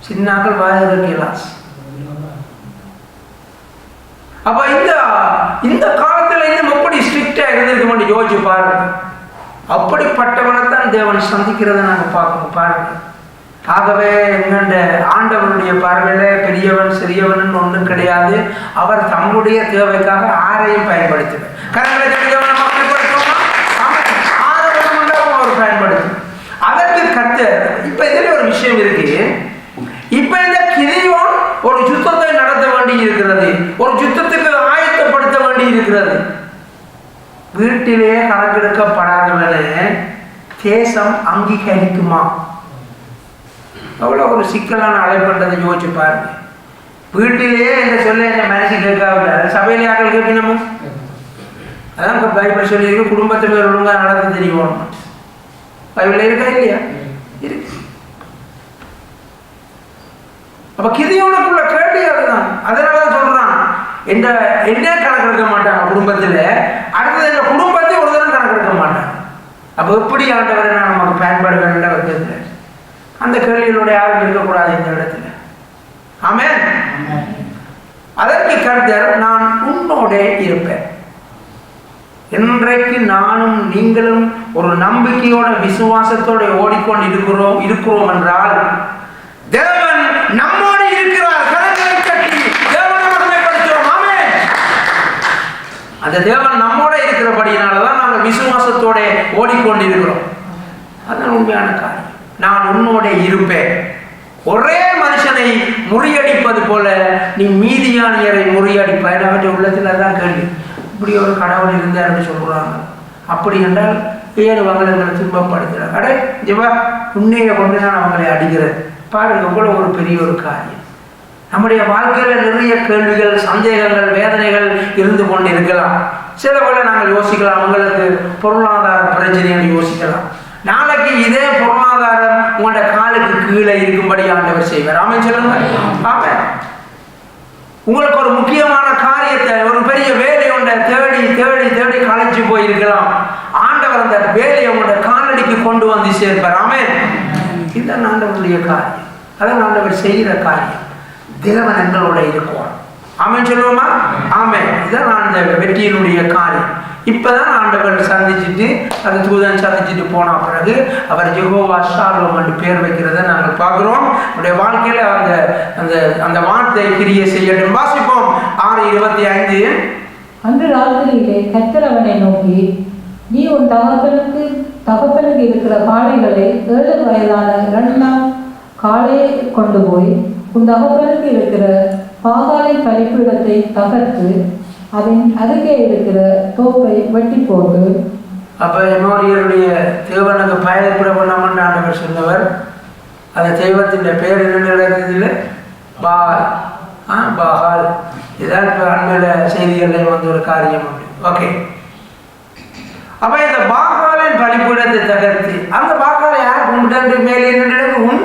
சின்னாக்கள் வாயது கிளாஸ். அப்ப இந்த காலத்துல இன்னும் எப்படி ஸ்ட்ரிக்டா இருந்திருக்க யோசிச்சு பாருங்க. அப்படிப்பட்டவனைத்தான் தேவன் சந்திக்கிறத நாங்க பார்க்கணும் பாருங்க. ஆகவே எங்கண்ட ஆண்டவனுடைய பார்வையில பெரியவன் சிறியவன் ஒன்றும் கிடையாது. அவர் தம்முடைய தேவைக்காக ஆரையும் பயன்படுத்துவார். அவர் பயன்படுத்தும். அதற்கு கர்த்தர் இப்ப இதுல ஒரு விஷயம் இருக்கு. இப்ப இந்த கிதியோன் ஒரு யுத்தத்தை நடத்த வேண்டி இருக்கிறது, ஒரு யுத்தத்துக்கு ஆயத்தப்படுத்த வேண்டி இருக்கிறது. வீட்டிலேயே கணக்கெடுக்கப்படாதவனே தேசம் அங்கீகரிக்குமா? அவ்வளவு ஒரு சிக்கலான அழைப்பட்டதை யோசிச்சு பாருங்க. வீட்டிலேயே என்ன சொல்ல என்ன மனசு கேட்காவில்லை, சபையிலே ஆக்கள் கேட்கணுமா? அதான் பைபிள் சொல்லியிருக்கு, குடும்பத்தை பேர் ஒழுங்கா நடத்த தெரியும். பைபிள் இருக்கா இல்லையா? இருக்கு. அப்ப கிதியோனுக்குள்ள கேள்வி அதுதான். அதனாலதான் சொல்றான், என்ன கணக்கெடுக்க மாட்டாங்க குடும்பத்துல, அடுத்தது எங்க குடும்பத்தை ஒரு தரம் கணக்கெடுக்க மாட்டாங்க. அப்ப எப்படி ஆண்டவரை நான் நமக்கு பயன்பட வேண்டிய விதத்துல அந்த கேள்விகளோட யாரும் இருக்கக்கூடாது இந்த இடத்துல. ஆமென். அதற்கு கர்த்தர், நான் உன்னோட இருப்பேன். இன்றைக்கு நானும் நீங்களும் ஒரு நம்பிக்கையோட விசுவாசத்தோட ஓடிக்கொண்டு இருக்கிறோம் என்றால் தேவன் நம்மோடு இருக்கிறார். கரங்களை தட்டி தேவனை மகிமைப்படுத்துவோம். ஆமென். அந்த தேவன் நம்மோட இருக்கிறபடியினாலதான் நாங்கள் விசுவாசத்தோட ஓடிக்கொண்டிருக்கிறோம். அதுதான் உண்மையான காரியம். நான் உன்னோட இருப்பேன். ஒரே மனுஷனை முறியடிப்பது போல நீ மீதியானியரை முறியடிப்பாய். அவருடைய உள்ளத்துல தான் கேள்வி, இப்படி ஒரு கடவுள் இருந்தார்னு சொல்றாங்க. அப்படி என்றால் ஏழு வங்களங்களை துன்பப்படுத்துறாங்க. அடே ஜிவா, உன்னைய கொண்டு நான் அவங்களை அடிக்கிறேன். பாருங்க, இவ்வளவு ஒரு பெரிய ஒரு காரியம். நம்முடைய வாழ்க்கையில நிறைய கேள்விகள், சந்தேகங்கள், வேதனைகள் இருந்து கொண்டு இருக்கலாம். சில வேளை நாங்கள் யோசிக்கலாம், அவங்களுக்கு பொருளாதார பிரச்சனைகள் யோசிக்கலாம். நாளைக்கு இதே பொருளாதாரம் உங்களோட காலுக்கு கீழே இருக்கும்படி ஆண்டவர் செய்வார். ஆமென் சொல்லுங்க. ஆமென். உங்களுக்கு ஒரு முக்கியமான காரியத்தை, ஒரு பெரிய வேலையை தேடி தேடி தேடி களைச்சு போயிருக்கலாம். ஆண்டவர் அந்த வேலையை உங்களோட காலடிக்கு கொண்டு வந்து சேர்ப்பார். ஆமென். இதுதான் ஆண்டவருடைய காரியம். அதான் ஆண்டவர் செய்கிற காரியம். தேவன் எங்களோட இருக்குவார். ஆமென் சொல்லுவோமா? ஆமென். இதான் அந்த வெற்றியினுடைய காரியம். இப்பதான் ஆண்டவர் சந்திச்சுட்டு, அந்த தூதன் சந்திச்சுட்டு போன பிறகு அவர் யெகோவா ஷாலோம் என்று பேர் வைக்கிறத நாங்கள் பார்க்கிறோம். அவருடைய வாழ்க்கையில அந்த அந்த அந்த வார்த்தை கிரியை செய்யட்டும். வாசிப்போம் 6:25. அன்று ராத்திரியிலே கர்த்தர் அவனை நோக்கி, நீ உன் தகப்பனுக்கு இருக்கிற காளைகளை 7 வயதான 2 காளையை கொண்டு போய் உன் தகப்பனுக்கு இருக்கிற பாகாலின் பலிபீடத்தை தகர்த்து அதன் அருகே இருக்கிற தோப்பை வெட்டி போட்டு. அப்ப எமோரியருடைய தேவனுக்கு பயப்பட பண்ணாமன்னு ஆண்டவர் சொன்னவர். அந்த தெய்வத்தின் பேர் என்ன இல்லை, பால். பாகால். இதான் இப்போ அண்மையில செய்திகளில் வந்து ஒரு காரியம். ஓகே. அப்ப இந்த பாகாலின் பலிபீடத்தை தகர்த்து, அந்த பாகாலை யார் கும்பிட்டு மேலே நின்று உன்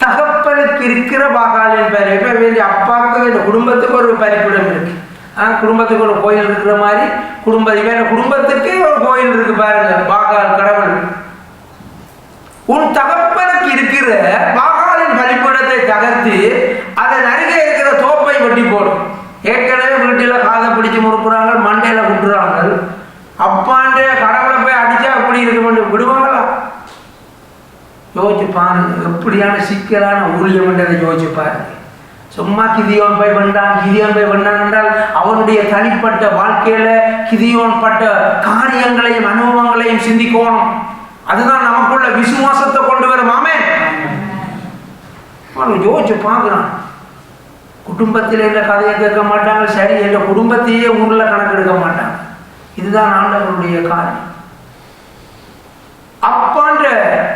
தகப்பனுக்கு இருக்கிற பாகாலின் பேர். இப்ப வேண்டிய அப்பாவுக்கு இந்த குடும்பத்துக்கு ஒரு பலிபீடம் இருக்கு. குடும்பத்துக்கு ஒரு கோயில் இருக்கிற மாதிரி குடும்பத்துக்கே ஒரு கோயில் இருக்கு பாருங்க. பாகால் கடவுள். உன் தகப்பனுக்கு இருக்கிற பாகாலின் பலிப்பீடத்தை தகர்த்து அதன் அருகே இருக்கிற தோப்பை வெட்டி போடும். ஏற்கனவே வீட்டில் காதை பிடிச்சு முறுக்குறாங்க, மண்டையில குட்டுறாங்க. அப்பாண்ட கடவுளை போய் அடிச்சா அப்படி இருக்க மாட்டேன் விடுவாங்களா? யோசிச்சு பாருங்க, எப்படியான சிக்கலான ஊழியம் என்றதை யோசிச்சு பாருங்க. சும்மா கிதியோன் போய் வந்தான் என்றால் அவனுடைய தனிப்பட்ட வாழ்க்கையில கிதியோன் பட்ட காரியங்களையும் அனுபவங்களையும் சிந்திக்கணும். அதுதான் நமக்குள்ள விசுவாசத்தை கொண்டு வரும். ஆமென். யோசிச்சு பார்க்கிறான். குடும்பத்தில் என்ற கதையை கேட்க மாட்டாங்க, சரி என்ற குடும்பத்தையே ஊர்ல கணக்கெடுக்க மாட்டாங்க. இதுதான் ஆண்டவருடைய காரியம். அப்பான்ற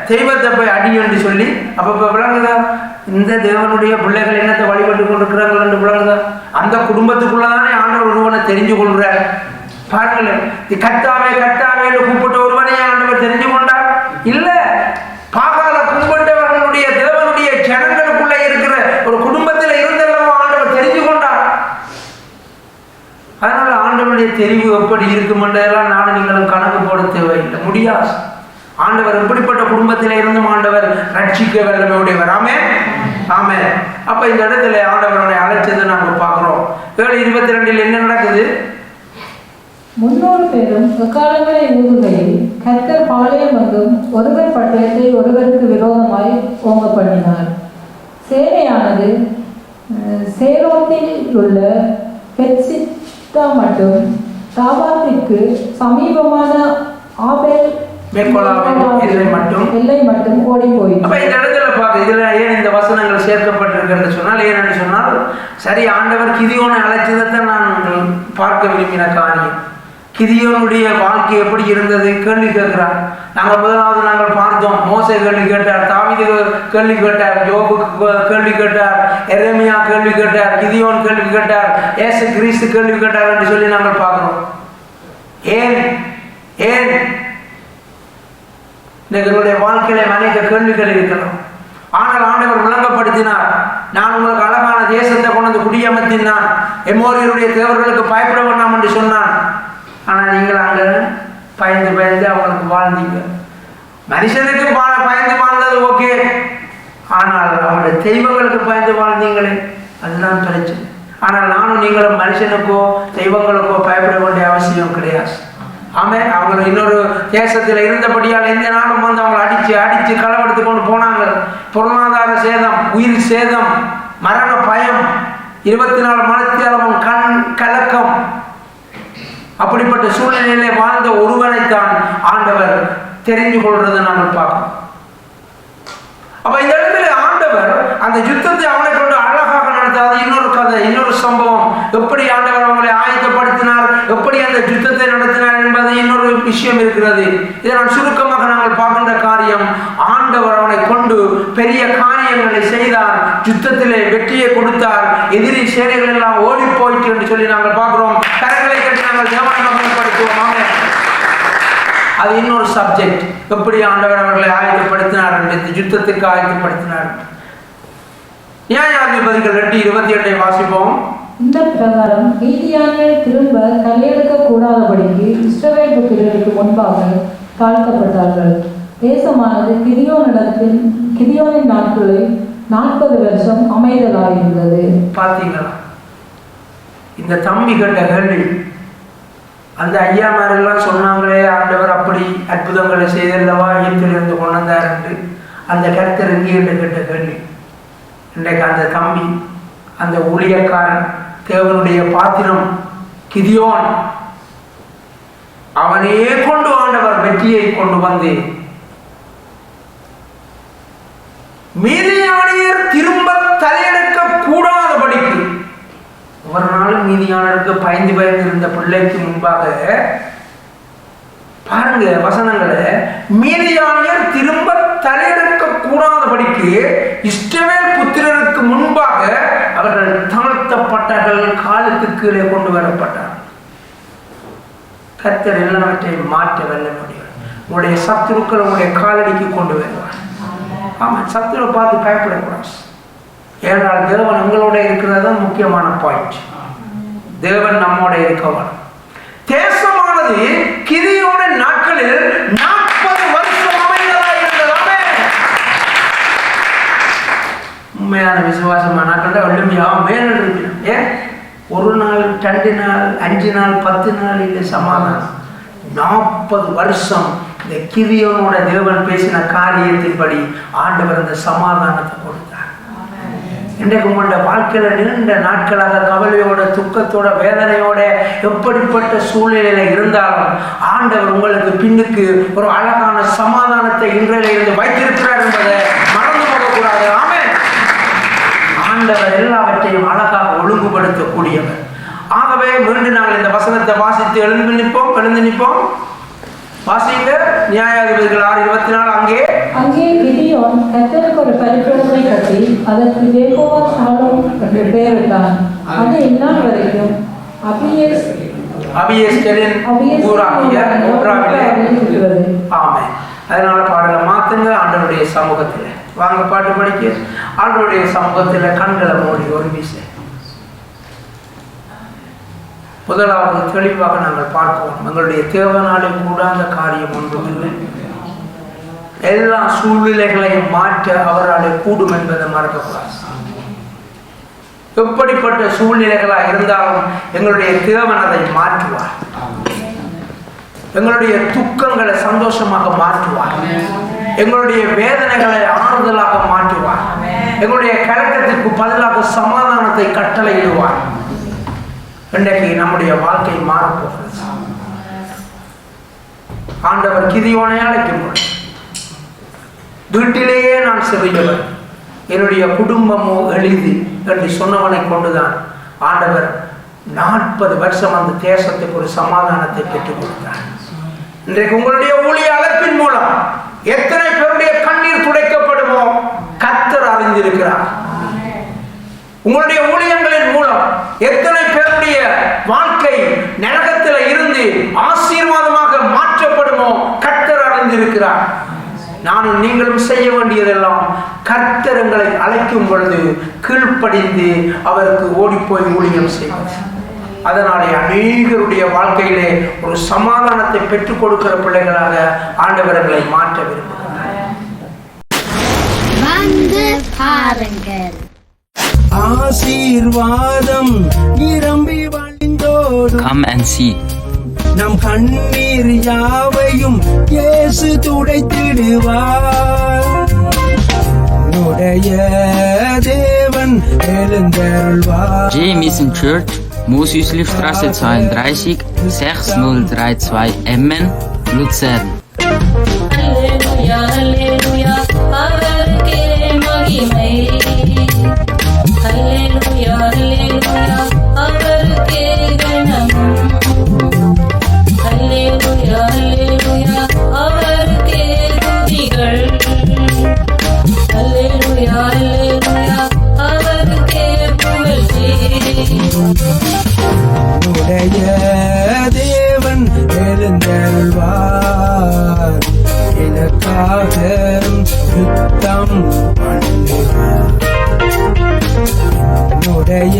தெய்வத்தை போய் அடி என்று சொல்லி அப்ப விளங்குதா இந்த தேவனுடைய பிள்ளைகள் என்னத்தை வழிபட்டு கொண்டிருக்கிறார்கள் என்று விளங்குதா? அந்த குடும்பத்துக்குள்ளதானே ஆண்டவர் ஒருவனை தெரிஞ்சு கொள்றார். பாருங்களேன், கட்டாவே கூப்பிட்ட ஒருவனை ஆண்டவர் தெரிஞ்சு கொண்டார் இல்ல. பாகால கும்பிட்டவர்களுடைய தேவனுடைய ஜனங்களுக்குள்ள இருக்கிற ஒரு குடும்பத்தில் இருந்தெல்லாம் ஆண்டவர் தெரிஞ்சு கொண்டார். அதனால ஆண்டவருடைய தெரிவு எப்படி இருக்கும் என்றெல்லாம் நானும் நீங்களும் கணக்கு போட தேவையில்லை, முடியாது. ஆண்டவர் எப்படிப்பட்ட குடும்பத்தில இருந்தும் ஆண்டவர் ரட்சிக்க வல்லமையுடையவர். ஆமென். ஆமென். அப்ப இந்த இடத்துல ஆண்டவருடைய அழைச்சதை நாங்க பார்க்கிறோம். 7:22 என்ன நடக்குது? 300 பேரும் எக்காலங்களை ஊதுகையில் கர்த்தர் பாளையம் வந்தும் ஒருவர் பட்டயத்தை ஒருவருக்கு விரோதமாய் ஓங்க பண்ணினார். சேனையானது சேரோத்தில் உள்ள பெட்சிட்டா மற்றும் தாபாத்திற்கு சமீபமான ஆபேல் எல்லை மட்டும் ஓடி போய். அப்ப இந்த இடத்துல பார்க்க இதுல ஏன் இந்த வசனங்கள் சேர்க்கப்பட்டிருக்கிறது சொன்னால், ஏன்னு சொன்னால் சரி ஆண்டவர் கிதியோனை அழைச்சதைத்தான் நான் பார்க்க விரும்பின காரியம். கிதியோனுடைய வாழ்க்கை எப்படி இருந்தது கேள்வி கேட்கிறார். முதலாவது நாங்கள் பார்த்தோம், மோசே கேள்வி கேட்டார், தாவீது கேள்வி கேட்டார், யோபு கேள்வி கேட்டார், எரேமியா கேள்வி கேட்டார், கிதியோன் கேள்வி கேட்டார், இயேசு கிறிஸ்து கேள்வி கேட்டார் என்று சொல்லி நாங்கள் பார்க்கிறோம். ஏன் எங்களுடைய வாழ்க்கையில அநேக கேள்விகள் இருக்கலாம். ஆனால் ஆண்டவர் விளங்கப்படுத்தினார், நான் உங்களுக்கு அழகான தேசத்தை கொண்டு குடியமர்த்தினான், எமோரியருடைய தேவர்களுக்கு பயப்பட வேண்டாம் என்று சொன்னான். ஆனால் நீங்கள் அங்க பயந்து அவங்களுக்கு வாழ்ந்தீங்க. மனுஷனுக்கு பயந்து வாழ்ந்தது ஓகே, ஆனால் அவருடைய தெய்வங்களுக்கு பயந்து வாழ்ந்தீங்களே, அதுதான் பிரச்சனை. ஆனால் நானும் நீங்களும் மனுஷனுக்கோ தெய்வங்களுக்கோ பயப்பட வேண்டிய அவசியம் கிடையாது. ஆமாம், அவங்க இன்னொரு தேசத்தில் இருந்தபடியால் எந்த நாளும் வந்து அவங்களை அடிச்சு களவெடுத்து கொண்டு போனாங்க. பொருளாதார சேதம், உயிர் சேதம், மரண பயம், 24 மணித்தியாலமும் கண் கலக்கம். அப்படிப்பட்ட சூழ்நிலையிலே வாழ்ந்த ஒருவனைத்தான் ஆண்டவர் தெரிந்து கொள்றதை நாங்கள் பார்க்கணும். அப்ப இந்த இடத்துல ஆண்டவர் அந்த யுத்தத்தை அவனை கொண்டு அழகாக நடத்தாது. இன்னொரு கதை, இன்னொரு சம்பவம், எப்படி ஆண்டவர் அவங்களை ஆயத்தப்படுத்தினார், எப்படி அந்த யுத்தத்தை நடத்தினார் என்பது இன்னொரு விஷயம் இருக்கிறது. இதை நான் சுருக்கமாக நாங்கள் பார்க்கின்ற காரியம், ஆண்டவர் அவனை கொண்டு பெரிய காரியங்களை செய்தார், யுத்தத்திலே வெற்றியை கொடுத்தார், எதிரி சேனைகள் எல்லாம் ஓடி போயிட்டு என்று சொல்லி நாங்கள் பார்க்கிறோம். கரங்களை கட்டி நாங்கள் தேவனைப்படுத்துவோம். அது இன்னொரு சப்ஜெக்ட், எப்படி ஆண்டவர் அவர்களை ஆயத்தப்படுத்தினார் என்று, யுத்தத்திற்கு ஆயத்தப்படுத்தினார். நியாயாதிபதிகள் 8:28 வாசிப்போம். இந்த பிரகாரம் மீதியானியர் திரும்ப தலையெடுக்க கூடாதபடிக்கு இஸ்ரவேல் புத்திரருக்கு முன்பாக தாழ்த்தப்பட்டார்கள். தேசமானது கிதியோனின் நாட்களில் 40 வருஷம் அமைதலாயிருந்தது. பார்த்தீங்களா இந்த தம்பி கண்ட கேள்வி? அந்த ஐயாமாரெல்லாம் சொன்னாங்களே ஆண்டவர் அப்படி அற்புதங்களை செய்தல்லவா எகிப்திலிருந்து கொண்டு வந்தார் என்று, அந்த கர்த்தர் எங்கே என்று கேட்ட கேள்வி. இன்றைக்கு அந்த தம்பி, அந்த ஊழியக்காரன், தேவனுடைய பாத்திரம் கிதியோன், அவனே கொண்டு ஆண்டவர் வெற்றியை கொண்டு வந்து மீதியானியர் திரும்ப தலையெடுக்க கூடாதபடிக்கு, ஒரு நாள் மீதியானருக்கு பயந்து இருந்த பிள்ளைக்கு முன்பாக பாருங்க வசனங்களை, மீதியானியர் திரும்ப தலையெடுக்க கூடாதபடிக்கு இஸ்ரவேல் புத்திரருக்கு முன்பாக அவர்கள் தாழ்த்தப்பட்டார்கள், காலுக்கு கீழே கொண்டு வரப்பட்டார்கள். கர்த்தர் எல்லாவற்றையும் மாற்ற வல்லமையுடையவர். உங்களுடைய சத்துருக்கள் உங்களுடைய காலடிக்கு கொண்டு வருவார். ஆமா, சத்துருவை பார்த்து பயப்படக்கூடாது. ஏனால் தேவன் உங்களோட இருக்கிறது தான் முக்கியமான பாயிண்ட். தேவன் நம்மோட இருக்க வேணும். தேசமானது கிதியோன நாட்களில் 40 வருஷம் அமைந்ததாக இருந்ததாமே. உண்மையான விசுவாசமான நாட்கள் வலிமையாக மேல் இருக்கணும். ஏன் ஒரு நாள் 2 நாள் 5 நாள் 10 நாள் இல்லை சமாதானம். 40 வருஷம் இந்த கிதியோனோட தேவன் பேசின காரியத்தின்படி ஆண்டவர் இந்த சமாதானத்தை கொடுத்தார். இன்றைக்கு உங்களோட வாழ்க்கையில நீண்ட நாட்களாக கவலையோட துக்கத்தோட வேதனையோட எப்படிப்பட்ட சூழ்நிலையில இருந்தாலும் ஆண்டவர் உங்களுக்கு பின்னுக்கு ஒரு அழகான சமாதானத்தை இன்றையில இருந்து வைத்திருக்கிறார் என்பதை மறந்து போகக்கூடாது. ஆமென். ஆண்டவர் எல்லாவற்றையும் அழகாக ஒழுங்குபடுத்தக்கூடியவர். ஆகவே மீண்டும் நாங்கள் இந்த வசனத்தை வாசித்து எழுந்து நிற்போம். வாசிங்க. நியாயாதிபதிகள் 6:24. அங்கே கிதியோன் கர்த்தருக்கு ஒரு பலிபீடத்தை கட்டி அதற்கு யெகோவா ஷாலோம் என்று பெயரிட்டான். அது இந்நாள் வரைக்கும் அபியேஸ்கரின் ஊராகிய ஒப்ராவிலே இருக்கிறது. ஆமென். அதனால பாடலை மாத்துங்க. ஆண்டவருடைய சமூகத்தில் வாங்க பாட்டு படிக்க. ஆண்டவருடைய சமூகத்தில் கண்களை மூடி ஒரு வீசை. முதலாவது தெளிவாக நாங்கள் பார்ப்போம். எங்களுடைய தேவனாலே கூடாத காரியம் ஒன்றுமில்லை. எல்லா சூழ்நிலைகளையும் மாற்ற அவராலே கூடும் என்பதை மறக்கக்கூடாது. எப்படிப்பட்ட சூழ்நிலைகளாக இருந்தாலும் எங்களுடைய தேவன் அதை மாற்றுவார். எங்களுடைய துக்கங்களை சந்தோஷமாக மாற்றுவார். எங்களுடைய வேதனைகளை ஆறுதலாக மாற்றுவார். எங்களுடைய கலக்கத்திற்கு பதிலாக சமாதானத்தை கட்டளையிடுவார். இன்றைக்கு நம்முடைய வாழ்க்கை மாறப்போகிறது. ஆண்டவர் கிதியோனை அழைக்கும்போது வீட்டிலேயே நான் சிறியவர், என்னுடைய குடும்பமோ எளிது என்று சொன்னவனை கொண்டுதான் ஆண்டவர் 40 வருஷம் அந்த தேசத்துக்கு ஒரு சமாதானத்தை பெற்றுக் கொடுத்தார். இன்றைக்கு உங்களுடைய ஊழிய அழைப்பின் மூலம் எத்தனை பேருடைய கண்ணீர் துடைக்கப்படுமோ கர்த்தர் அறிந்திருக்கிறார். உங்களுடைய ஊழியங்களின் மூலம் எத்தனை பேருடைய வாழ்க்கை நரகத்தில் இருந்து ஆசீர்வாதமாக மாற்றப்படுமோ கர்த்தர் அறிந்திருக்கிறார். நானும் நீங்களும் செய்ய வேண்டியதெல்லாம் கர்த்தர் எங்களை அழைக்கும் பொழுது கீழ்ப்படிந்து அவருக்கு ஓடிப்போய் ஊழியம் செய்வது. அதனாலே அநேகருடைய வாழ்க்கையிலே ஒரு சமாதானத்தை பெற்றுக் கொடுக்கிற பிள்ளைகளாக ஆண்டவர்களை மாற்ற விரும்புகிறார். ஆசீர்வாதம் நிரம்பி வழிந்தோடும். Come and see. நம் கண்ணீர் யாவையும் இயேசு துடைத்திடுவார். உடைய தேவன் எழுந்தருள்வார். J. Mission Church, Mosüslistraße 32, 6032 Emmen, Luzern. Halleluja, Halleluja, அவருக்கே மகிமை. Halleluja, Halleluja, அவருக்கே கனம். Halleluja, Halleluja, அவருக்கே துதிகள். Halleluja, Halleluja, அவருக்கே புகழ்ச்சி. உடைய தேவன் எழுந்தருள்வார். எனக்காக யுத்தம் பண்ணுவார். உடைய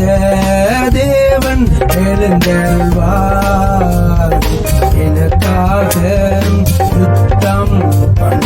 தேவன் எழுந்தருள்வார்.